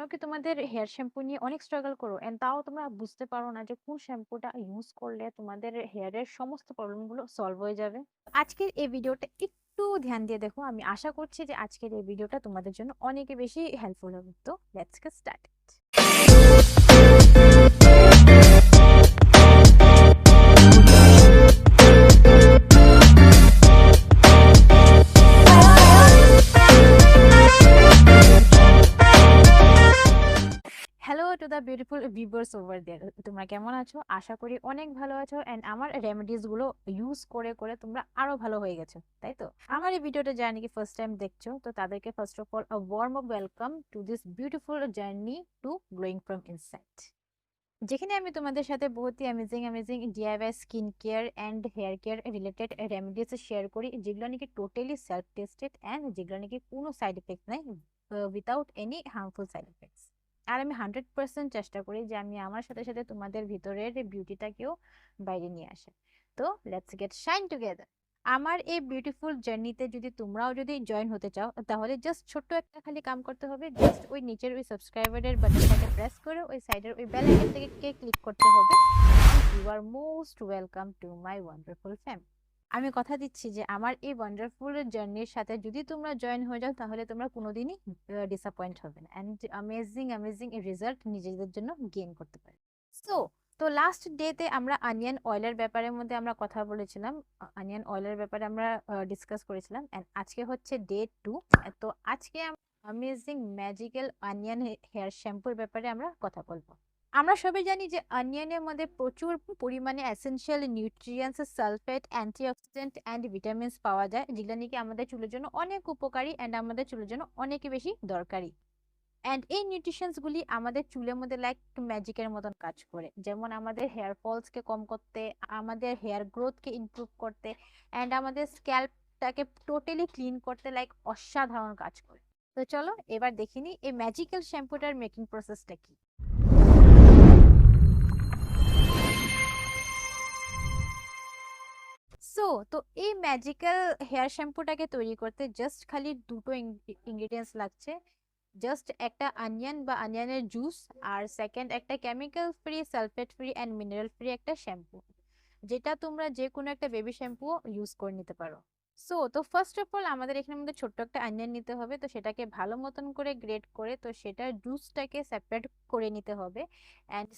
তোমরাও কি তোমাদের হেয়ার শ্যাম্পু নিয়ে অনেক স্ট্রাগল করো এন্ড তাও তোমরা বুঝতে পারো না যে কোন শ্যাম্পুটা ইউজ করলে তোমাদের হেয়ারের সমস্ত প্রবলেম গুলো সলভ হয়ে যাবে? আজকের এই ভিডিওটা একটু ধ্যান দিয়ে দেখো। আমি আশা করছি যে আজকের এই ভিডিওটা তোমাদের জন্য অনেক বেশি হেল্পফুল হবে। তো let's get started. Hello to the beautiful viewers over there, তোমরা কেমন আছো? আশা করি অনেক ভালো আছো এন্ড আমার রেমেডিস গুলো ইউজ করে করে তোমরা আরো ভালো হয়ে গেছো, তাই তো? আমার এই ভিডিওটা যারা নাকি ফার্স্ট টাইম দেখছো, তো তাদেরকে first of all warm up welcome to this beautiful journey to glowing from inside, যেখানে আমি তোমাদের সাথে বহুত হি amazing amazing DIY skin care and hair care related remedies share করি, যেগুলো নাকি টোটালি সেলফ টেস্টেড এন্ড যেগুলো নাকি কোনো সাইড এফেক্ট নাই, without any harmful side effects. আর আমি 100% চেষ্টা করি যে আমি আমার সাথে সাথে তোমাদের ভিতরের বিউটিটাকেও বাইরে নিয়ে আসে। তো লেটস গেট শাইন টুগেদার। আমার এই বিউটিফুল জার্নিতে যদি তোমরাও যদি জয়েন হতে চাও, তাহলে জাস্ট ছোট্ট একটা খালি কাম করতে হবে। জাস্ট ওই নিচের ওই সাবস্ক্রাইবারের বাটনটাকে প্রেস করে ওই সাইডের ওই বেল আইকনটাকে ক্লিক করতে হবে। You are most welcome to my wonderful family. আমি কথা দিচ্ছি যে আমার এই ওয়ান্ডারফুল জার্নির সাথে যদি তোমরা জয়েন হয়ে যাও, তাহলে তোমরা কোনোদিনই ডিসঅ্যাপয়েন্ট হবে না এন্ড অ্যামেজিং অ্যামেজিং রেজাল্ট নিজেদের জন্য গেইন করতে পারে। সো তো লাস্ট ডেতে আমরা অনিয়ন অয়েলের ব্যাপারের মধ্যে আমরা কথা বলেছিলাম, অনিয়ন অয়েলের ব্যাপারে আমরা ডিসকাস করেছিলাম এন্ড আজকে হচ্ছে ডে 2। তো আজকে অ্যামেজিং ম্যাজিক্যাল অনিয়ন হেয়ার শ্যাম্পুর ব্যাপারে আমরা কথা বলবো। আমরা সবাই জানি যে অনিয়নের মধ্যে প্রচুর পরিমাণে essential nutrients, sulphate, antioxidant and vitamins পাওয়া যায়, যেগুলো নাকি আমাদের চুলের জন্য অনেক উপকারী এন্ড আমাদের চুলের জন্য অনেক বেশি দরকারি। এন্ড এই নিউট্রিশনস গুলি আমাদের চুলের মধ্যে লাইক ম্যাজিকের মতন কাজ করে, যেমন আমাদের হেয়ার ফলস কে কম করতে, আমাদের হেয়ার গ্রোথ কে ইমপ্রুভ করতে এন্ড আমাদের স্ক্যাল্পটাকে টোটালি ক্লিন করতে লাইক অসাধারণ কাজ করে। তো চলো এবার দেখিনি এই ম্যাজিক্যাল শ্যাম্পুটার মেকিং প্রসেসটা কি। সো তো এই ম্যাজিক্যাল হেয়ার শ্যাম্পুটাকে তৈরি করতে জাস্ট খালি দুটো ইনগ্রেডিয়েন্টস লাগছে। জাস্ট একটা অনিয়ন বা অনিয়নের জুস, আর সেকেন্ড একটা chemical free, sulphate free and mineral free একটা শ্যাম্পু, যেটা তোমরা যে কোনো একটা বেবি শ্যাম্পু ইউজ করে নিতে পারো। সো তো ফার্স্ট অফ অল আমাদের এখানে মধ্যে ছোট্ট একটা অনিয়ন নিতে হবে। তো সেটাকে ভালো মতন করে গ্রেট করে তো সেটার জুসটাকে সেপারেট করে নিতে হবে অ্যান্ড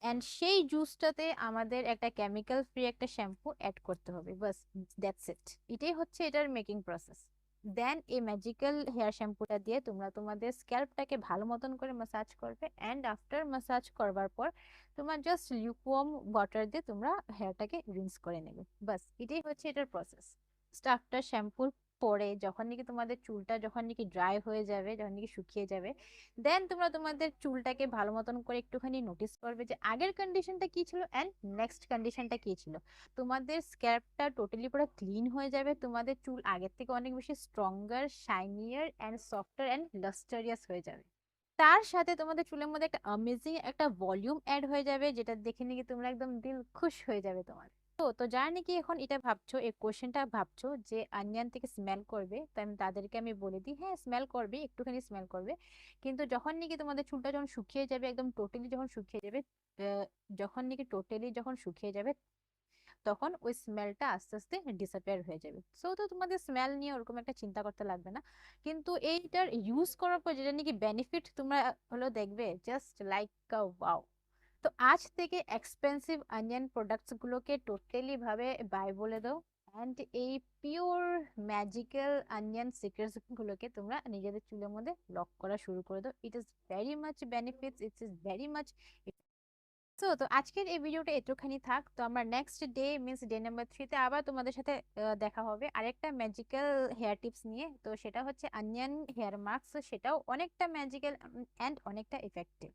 অ্যান্ড সেই জুসটাতে আমাদের একটা কেমিক্যাল ফ্রি একটা শ্যাম্পু অ্যাড করতে হবে, বাস দ্যাটস ইট। এটাই হচ্ছে এটার মেকিং প্রসেস। দেন এই ম্যাজিক্যাল হেয়ার শ্যাম্পুটা দিয়ে তোমরা তোমাদের স্ক্যাল্পটাকে ভালো মতন করে মাসাজ করবে অ্যান্ড আফটার মাসাজ করবার পর তোমার জাস্ট লিউকওয়ার্ম ওয়াটার দিয়ে তোমরা হেয়ারটাকে রিন্স করে নেবে, বাস এটাই হচ্ছে এটার প্রসেস। আফটার শ্যাম্পুর পরে যখন নাকি তোমাদের চুলটা যখন নাকি ড্রাই হয়ে যাবে, যখন নাকি শুকিয়ে যাবে, দেন তোমরা তোমাদের চুলটাকে ভালো মতন করে একটুখানি নোটিস করবে যে আগের কন্ডিশনটা কি ছিল অ্যান্ড নেক্সট কন্ডিশনটা কি ছিল। তোমাদের স্ক্যাল্পটা টোটালি পুরো ক্লিন হয়ে যাবে, তোমাদের চুল আগের থেকে অনেক বেশি স্ট্রঙ্গার, শাইনিয়ার এন্ড সফটার এন্ড লাস্টারিয়াস হয়ে যাবে। তার সাথে তোমাদের চুলের মধ্যে একটা অ্যামেজিং একটা ভলিউম অ্যাড হয়ে যাবে, যেটা দেখে নাকি তোমরা একদম দিল খুশ হয়ে যাবে তোমার। তো তো যারা নাকি এখন এটা ভাবছো, এই কোশ্চেনটা ভাবছো যে অনিয়ন থেকে স্মেল করবে, তো আমি তাদেরকে আমি বলে দিই হ্যাঁ স্মেল করবে, একটুখানি স্মেল করবে, কিন্তু যখন নাকি তোমাদের চুলটা যখন শুকিয়ে যাবে, একদম টোটালি যখন শুকিয়ে যাবে, আহ, যখন নাকি টোটালি যখন শুকিয়ে যাবে, তখন ওই স্মেলটা আস্তে আস্তে ডিসঅ্যাপিয়ার হয়ে যাবে। সো তো তোমাদের স্মেল নিয়ে ওরকম একটা চিন্তা করতে লাগবে না। কিন্তু এইটার ইউজ করার পর যেটা নাকি বেনিফিট তোমরা হলো দেখবে, জাস্ট লাইক ওয়াও। তো আজ থেকে এক্সপেন্সিভ অনিয়ন প্রোডাক্টস গুলোকে টোটালি ভাবে বাই বলে দাও অ্যান্ড এই পিওর ম্যাজিক্যাল অনিয়ন সিক্রেটস গুলোকে তোমরা নিজেদের চুলের মধ্যে লক করা শুরু করে দাও। It is very much benefits, it is very much. তো তো আজকের এই ভিডিওটা একটুখানি থাক। তো আমরা next day means day number 3 তে আবার তোমাদের সাথে দেখা হবে আরেকটা ম্যাজিক্যাল হেয়ার টিপস নিয়ে। তো সেটা হচ্ছে অনিয়ন হেয়ার মাস্ক, সেটাও অনেকটা ম্যাজিক্যাল এন্ড অনেকটা ইফেক্টিভ।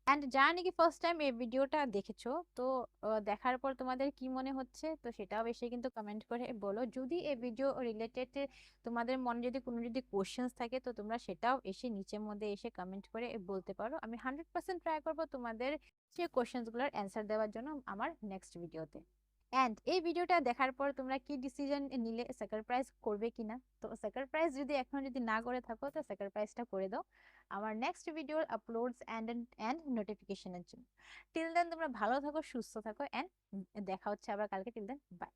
এন্ড যারা নাকি ফার্স্ট টাইম এই ভিডিওটা দেখেছো, তো দেখার পর তোমাদের কি মনে হচ্ছে, তো সেটাও এসে কিন্তু কমেন্ট করে বলো। যদি এই ভিডিও রিলেটেড তোমাদের মনে যদি কোনো যদি কোশ্চেন্স থাকে, তো তোমরা সেটাও এসে নিচের মধ্যে এসে কমেন্ট করে বলতে পারো। আমি 100% ট্রাই করবো তোমাদের সেই কোশ্চেন্স গুলোর অ্যান্সার দেওয়ার জন্য আমার নেক্সট ভিডিওতে। এন্ড এই ভিডিওটা দেখার পর তোমরা কি ডিসিশন নিলে, স্যাক্রিফাইস করবে কিনা? তো স্যাক্রিফাইস যদি এখন যদি না করে থাকো, তো স্যাক্রিফাইসটা করে দাও। আমার নেক্সট ভিডিওর আপলোডস অ্যান্ড নোটিফিকেশনের জন্য। টিল দেন তোমরা ভালো থাকো, সুস্থ থাকো, অ্যান্ড দেখা হচ্ছে আবার কালকে। Till then by.